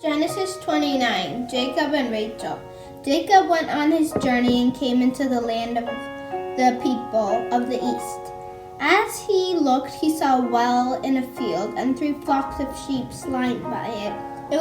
Genesis 29, Jacob and Rachel. Jacob went on his journey and came into the land of the people of the east. As he looked, he saw a well in a field and 3 flocks of sheep lying by it. It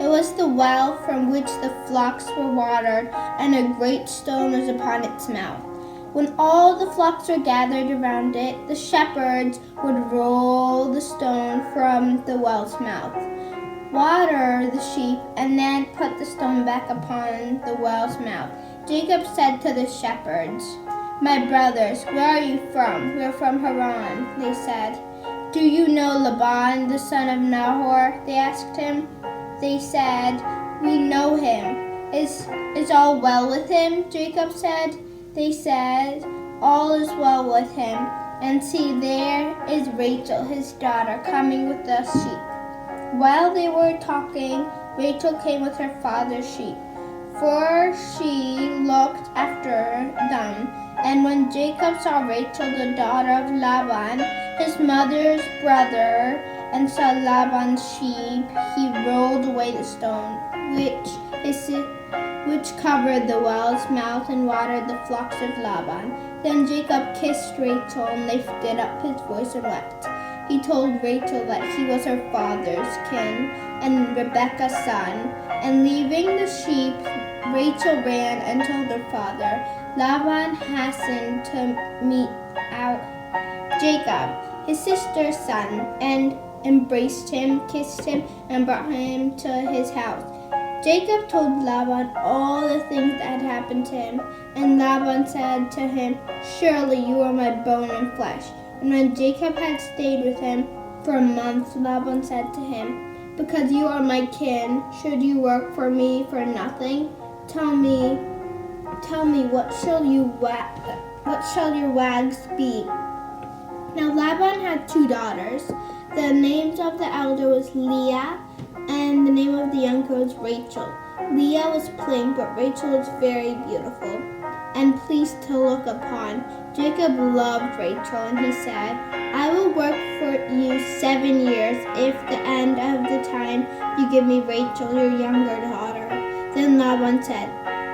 was the well from which the flocks were watered, and a great stone was upon its mouth. When all the flocks were gathered around it, the shepherds would roll the stone from the well's mouth, water the sheep, and then put the stone back upon the well's mouth. Jacob said to the shepherds, "My brothers, where are you from?" "We are from Haran," they said. "Do you know Laban, the son of Nahor?" they asked him. They said, "We know him." Is all well with him?" Jacob said. They said, "All is well with him. And see, there is Rachel, his daughter, coming with the sheep." While they were talking, Rachel came with her father's sheep, for she looked after them. And when Jacob saw Rachel, the daughter of Laban, his mother's brother, and saw Laban's sheep, he rolled away the stone which covered the well's mouth and watered the flocks of Laban. Then Jacob kissed Rachel and lifted up his voice and wept. He told Rachel that he was her father's kin and Rebekah's son. And leaving the sheep, Rachel ran and told her father. Laban hastened to meet out Jacob, his sister's son, and embraced him, kissed him, and brought him to his house. Jacob told Laban all the things that had happened to him, and Laban said to him, "Surely you are my bone and flesh." And when Jacob had stayed with him for a month, Laban said to him, "Because you are my kin, should you work for me for nothing? Tell me, what shall your wages be?" Now Laban had 2 daughters. The names of the elder was Leah, and the name of the younger was Rachel. Leah was plain, but Rachel was very beautiful and pleased to look upon. Jacob loved Rachel, and he said, "I will work for you 7 years if the end of the time you give me Rachel, your younger daughter." Then Laban said,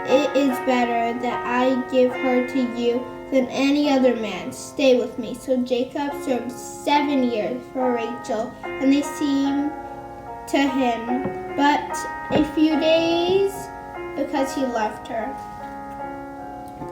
"It is better that I give her to you than any other man. Stay with me." So Jacob served 7 years for Rachel, and they seemed to him but a few days because he loved her.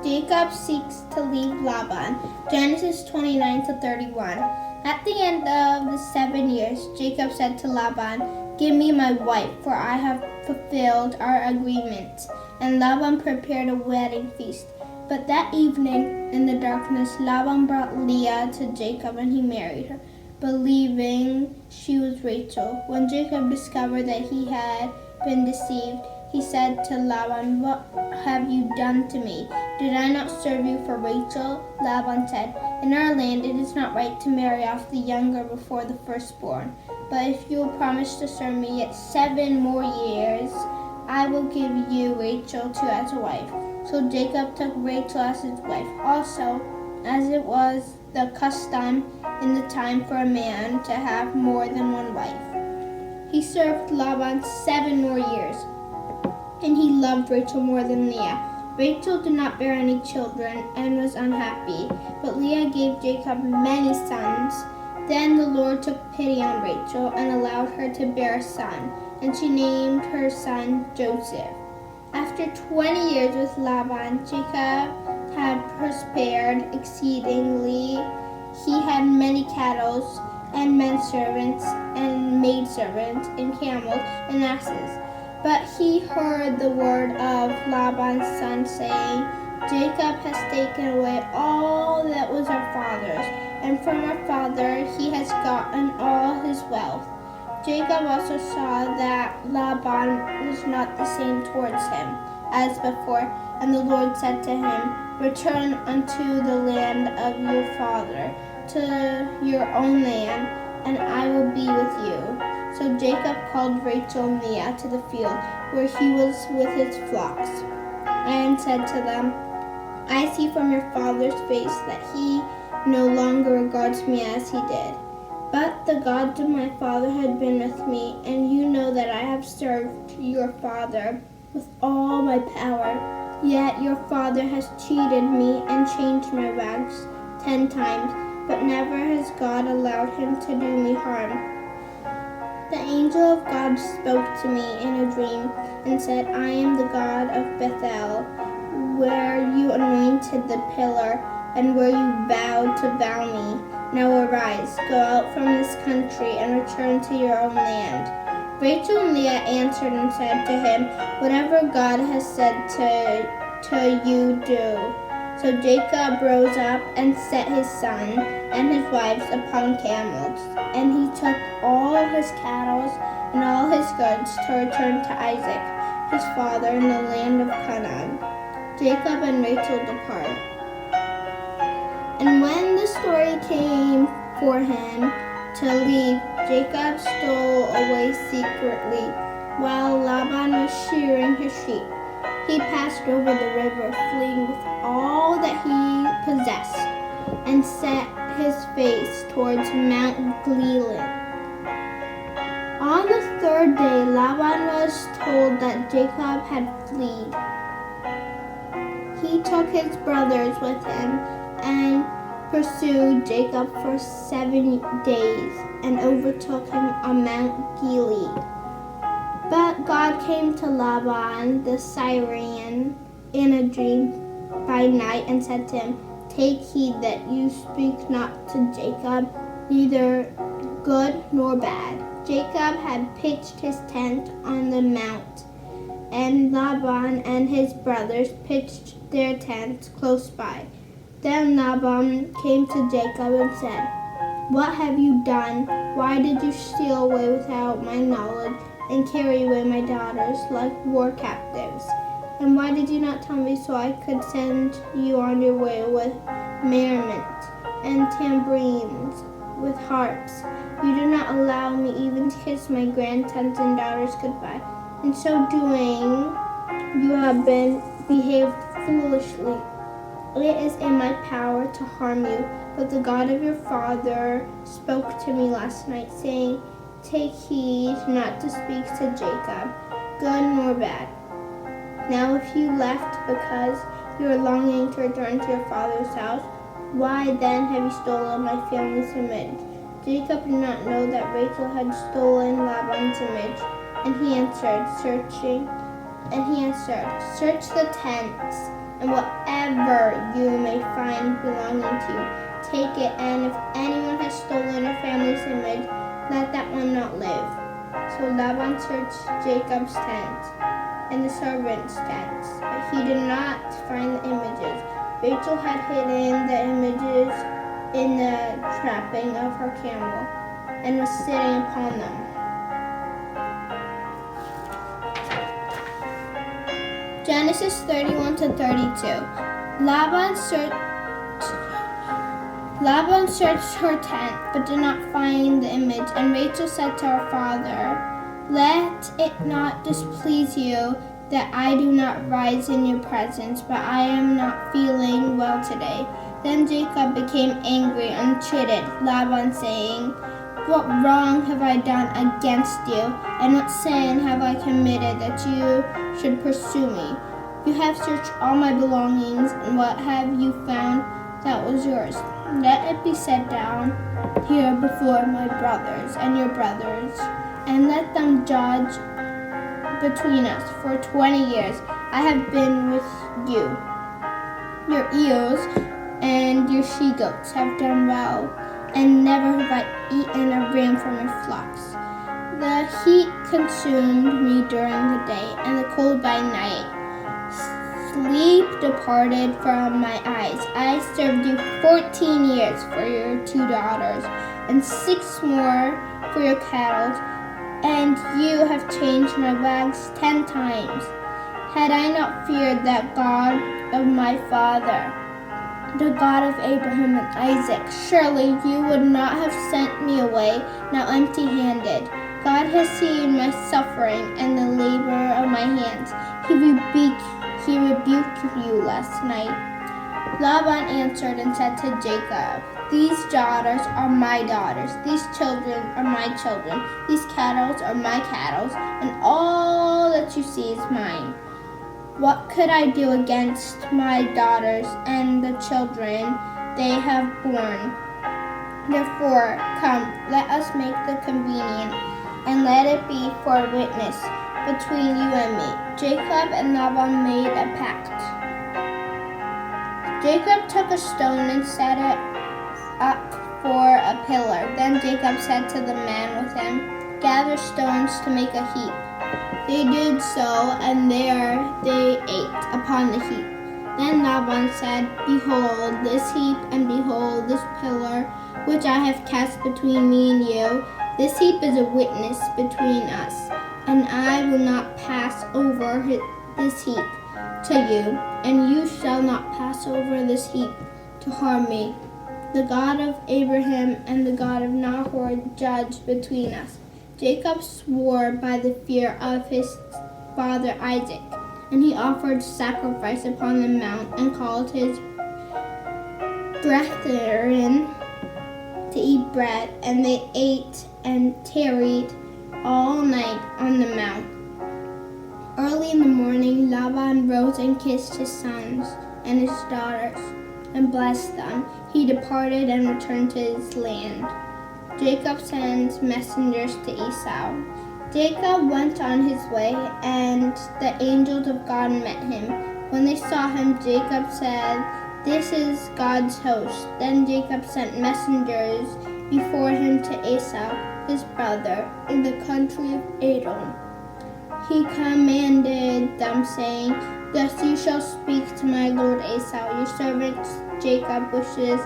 Jacob seeks to leave Laban. Genesis 29-31. At the end of the 7 years, Jacob said to Laban, "Give me my wife, for I have fulfilled our agreement." And Laban prepared a wedding feast. But that evening, in the darkness, Laban brought Leah to Jacob, and he married her, believing she was Rachel. When Jacob discovered that he had been deceived, he said to Laban, "What have you done to me? Did I not serve you for Rachel?" Laban said, "In our land it is not right to marry off the younger before the firstborn. But if you will promise to serve me yet 7 more years, I will give you Rachel too as a wife." So Jacob took Rachel as his wife. Also, as it was the custom in the time for a man to have more than one wife, he served Laban 7 more years, and he loved Rachel more than Leah. Rachel did not bear any children and was unhappy, but Leah gave Jacob many sons. Then the Lord took pity on Rachel and allowed her to bear a son, and she named her son Joseph. After 20 years with Laban, Jacob had prospered exceedingly. He had many cattle and men servants and maidservants and camels and asses. But he heard the word of Laban's son saying, "Jacob has taken away all that was our father's, and from our father he has gotten all his wealth." Jacob also saw that Laban was not the same towards him as before, and the Lord said to him, "Return unto the land of your father, to your own land, and I will be with you." So Jacob called Rachel and Leah to the field where he was with his flocks, and said to them, "I see from your father's face that he no longer regards me as he did. But the gods of my father had been with me, and you know that I have served your father with all my power. Yet your father has cheated me and changed my wags 10 times, but never has God allowed him to do me harm. The angel of God spoke to me in a dream and said, I am the God of Bethel, where you anointed the pillar and where you vowed to vow me. Now arise, go out from this country and return to your own land. Rachel and Leah answered and said to him, whatever God has said to you do. So Jacob rose up and set his son and his wives upon camels, and he took all his cattle and all his goods to return to Isaac, his father, in the land of Canaan. Jacob and Rachel depart. And when the story came for him to leave, Jacob stole away secretly while Laban was shearing his sheep. He passed over the river, fleeing with all that he possessed, and set his face towards Mount Gilead. On the third day, Laban was told that Jacob had fled. He took his brothers with him and pursued Jacob for 7 days and overtook him on Mount Gilead. But God came to Laban the Syrian in a dream by night and said to him, take heed that you speak not to Jacob, neither good nor bad. Jacob had pitched his tent on the mount, and Laban and his brothers pitched their tents close by. Then Laban came to Jacob and said, what have you done? Why did you steal away without my knowledge and carry away my daughters like war captives? And why did you not tell me so I could send you on your way with merriment and tambourines, with harps? You do not allow me even to kiss my grandsons and daughters goodbye. In so doing, you have behaved foolishly. It is in my power to harm you, but the God of your father spoke to me last night, saying, take heed not to speak to Jacob, good nor bad. Now if you left because you are longing to return to your father's house, why then have you stolen my family's image? Jacob did not know that Rachel had stolen Laban's image, and he answered, search the tents, and whatever you may find belonging to you, take it, and if anyone has stolen a family's image, let that one not live. So Laban searched Jacob's tent and the servants' tents, but he did not find the images. Rachel had hidden the images in the trapping of her camel and was sitting upon them. Genesis 31 to 32. Laban searched her tent, but did not find the image. And Rachel said to her father, let it not displease you that I do not rise in your presence, but I am not feeling well today. Then Jacob became angry and chided Laban, saying, what wrong have I done against you, and what sin have I committed that you should pursue me? You have searched all my belongings, and what have you found that was yours? Let it be set down here before my brothers and your brothers, and let them judge between us. For 20 years I have been with you. Your eels and your she-goats have done well, and never have I eaten a ram from your flocks. The heat consumed me during the day, and the cold by night. Sleep departed from my eyes. I served you 14 years for your 2 daughters, and 6 more for your cattle, and you have changed my wags 10 times. Had I not feared that God of my father, the God of Abraham and Isaac, surely you would not have sent me away now empty-handed. God has seen my suffering and the labor of my hands. He rebuked you last night. Laban answered and said to Jacob, these daughters are my daughters, these children are my children, these cattle are my cattle, and all what you see is mine. What could I do against my daughters and the children they have borne? Therefore, come, let us make the convenient, and let it be for a witness between you and me." Jacob and Laban made a pact. Jacob took a stone and set it up for a pillar. Then Jacob said to the man with him, "Gather stones to make a heap." They did so, and there they ate upon the heap. Then Laban said, "Behold this heap, and behold this pillar, which I have cast between me and you. This heap is a witness between us, and I will not pass over this heap to you, and you shall not pass over this heap to harm me. The God of Abraham and the God of Nahor judge between us." Jacob swore by the fear of his father Isaac, and he offered sacrifice upon the mount and called his brethren to eat bread, and they ate and tarried all night on the mount. Early in the morning, Laban rose and kissed his sons and his daughters and blessed them. He departed and returned to his land. Jacob sends messengers to Esau. Jacob went on his way, and the angels of God met him. When they saw him, Jacob said, "This is God's host." Then Jacob sent messengers before him to Esau, his brother, in the country of Edom. He commanded them, saying, "Thus you shall speak to my lord Esau. Your servant Jacob wishes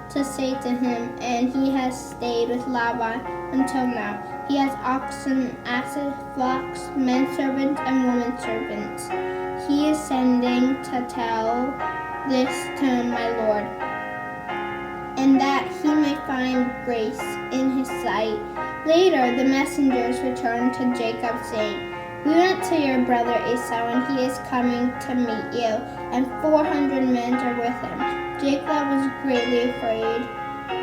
to say to him, and he has stayed with Laban until now. He has oxen, asses, flocks, men servants, and women servants. He is sending to tell this to my lord, and that he may find grace in his sight." Later, the messengers returned to Jacob, saying, "We went to your brother Esau, and he is coming to meet you, and 400 men are with him." Jacob was greatly afraid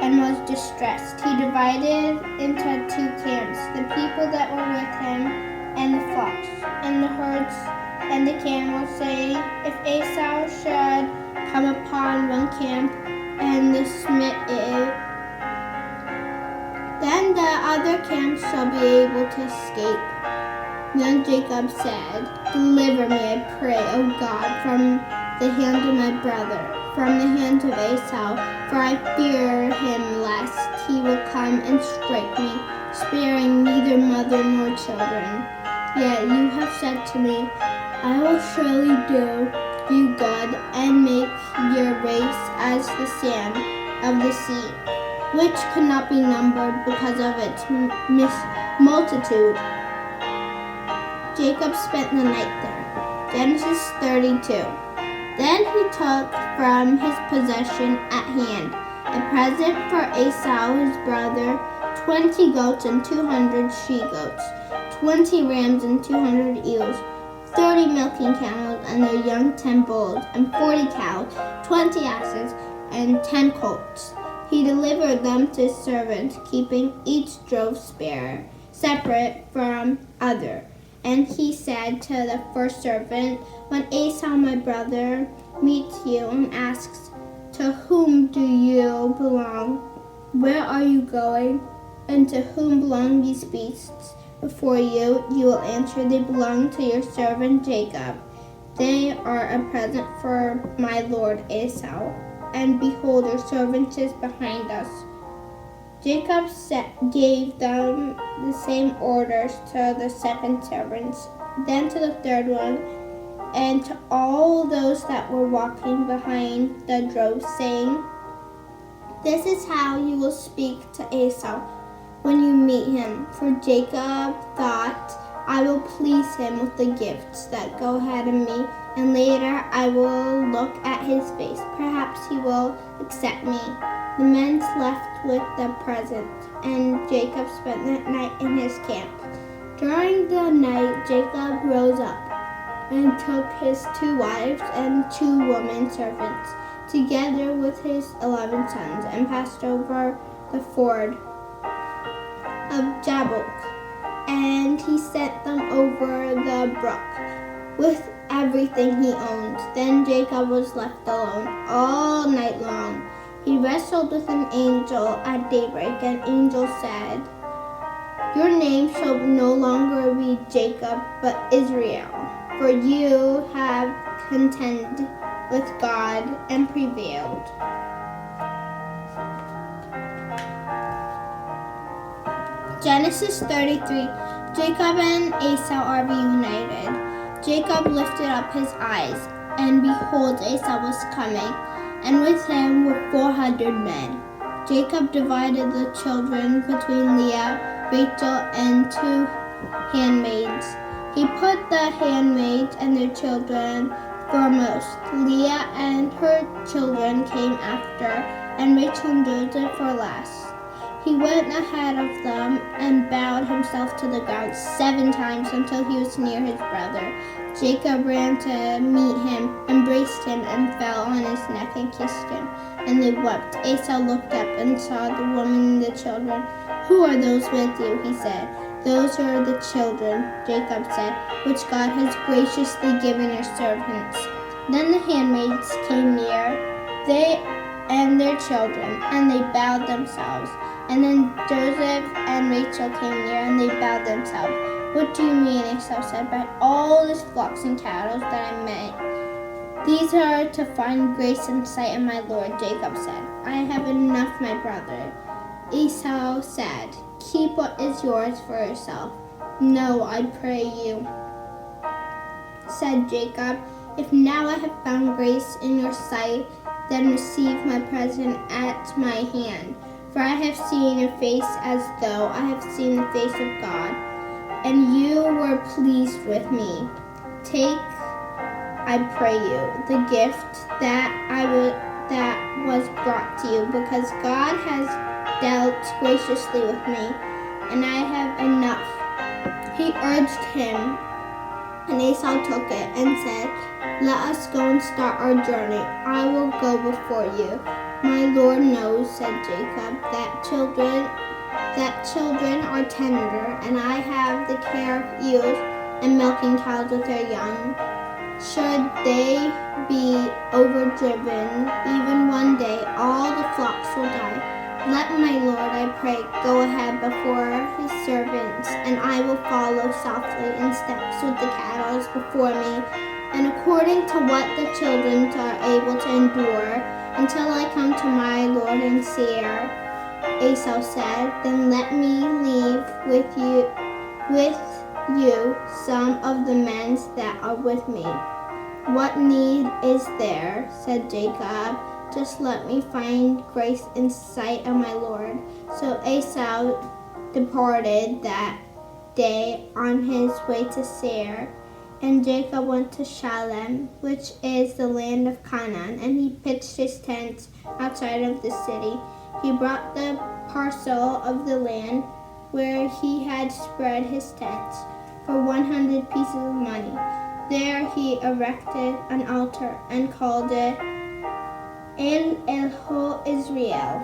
and was distressed. He divided into 2 camps, the people that were with him and the flocks and the herds and the camels, saying, "If Esau should come upon one camp and smite it, then the other camp shall be able to escape." Then Jacob said, "Deliver me, I pray, O God, from the hand of my brother, from the hand of Esau, for I fear him lest he will come and strike me, sparing neither mother nor children. Yet you have said to me, I will surely do you good and make your race as the sand of the sea, which could not be numbered because of its multitude." Jacob spent the night there. Genesis 32. Then he took from his possession at hand a present for Esau his brother, 20 goats and 200 she-goats, 20 rams and 200 ewes, 30 milking camels and their young, 10 bulls, and 40 cows, 20 asses, and 10 colts. He delivered them to his servants, keeping each drove spare, separate from other. And he said to the first servant, "When Esau my brother meets you and asks, 'To whom do you belong? Where are you going? And to whom belong these beasts before you?' you will answer, 'They belong to your servant Jacob. They are a present for my lord Esau. And behold, your servant is behind us." Jacob gave them the same orders to the 2nd servants, then to the 3rd one, and to all those that were walking behind the drove, saying, "This is how you will speak to Esau when you meet him." For Jacob thought, "I will please him with the gifts that go ahead of me, and later I will look at his face. Perhaps he will accept me." The men left with the present, and Jacob spent that night in his camp. During the night, Jacob rose up and took his 2 wives and 2 women servants, together with his 11 sons, and passed over the ford of Jabbok. and he sent them over the brook with everything he owned. Then Jacob was left alone all night long. He wrestled with an angel at daybreak. An angel said, "Your name shall no longer be Jacob, but Israel, for you have contended with God and prevailed." Genesis 33. Jacob and Esau are reunited. Jacob lifted up his eyes, and behold, Esau was coming, and with him were 400 men. Jacob divided the children between Leah, Rachel, and 2 handmaids. He put the handmaids and their children foremost. Leah and her children came after, and Rachel and Joseph were last. He went ahead of them and bowed himself to the ground 7 times until he was near his brother. Jacob ran to meet him, embraced him, and fell on his neck and kissed him, and they wept. Esau looked up and saw the woman and the children. "Who are those with you?" he said. "Those are the children," Jacob said, "which God has graciously given your servants." Then the handmaids came near, they and their children, and they bowed themselves. And then Joseph and Rachel came near, and they bowed themselves. "What do you mean?" Esau said. "By all these flocks and cattle that I made. These are to find grace in sight of my Lord," Jacob said. "I have enough, my brother." Esau said, "Keep what is yours for yourself." "No, I pray you," said Jacob. "If now I have found grace in your sight, then receive my present at my hand. For I have seen your face as though I have seen the face of God, and you were pleased with me. Take, I pray you, the gift that was brought to you, because God has dealt graciously with me, and I have enough." He urged him, and Esau took it and said, "Let us go and start our journey. I will go before you." "My Lord knows," said Jacob, that children are tender, and I have the care of eels and milking cows with their young. Should they be overdriven, even one day, all the flocks will die. Let my Lord, I pray, go ahead before his servants, and I will follow softly in steps with the cattle before me, and according to what the children are able to endure, until I come to my Lord in Seir." Esau said, "Then let me leave with you some of the men that are with me." "What need is there?" said Jacob. "Just let me find grace in sight of my Lord." So Esau departed that day on his way to Seir. And Jacob went to Shalem, which is the land of Canaan, and he pitched his tents outside of the city. He brought the parcel of the land where he had spread his tents for 100 pieces of money. There he erected an altar and called it El Elohe Israel.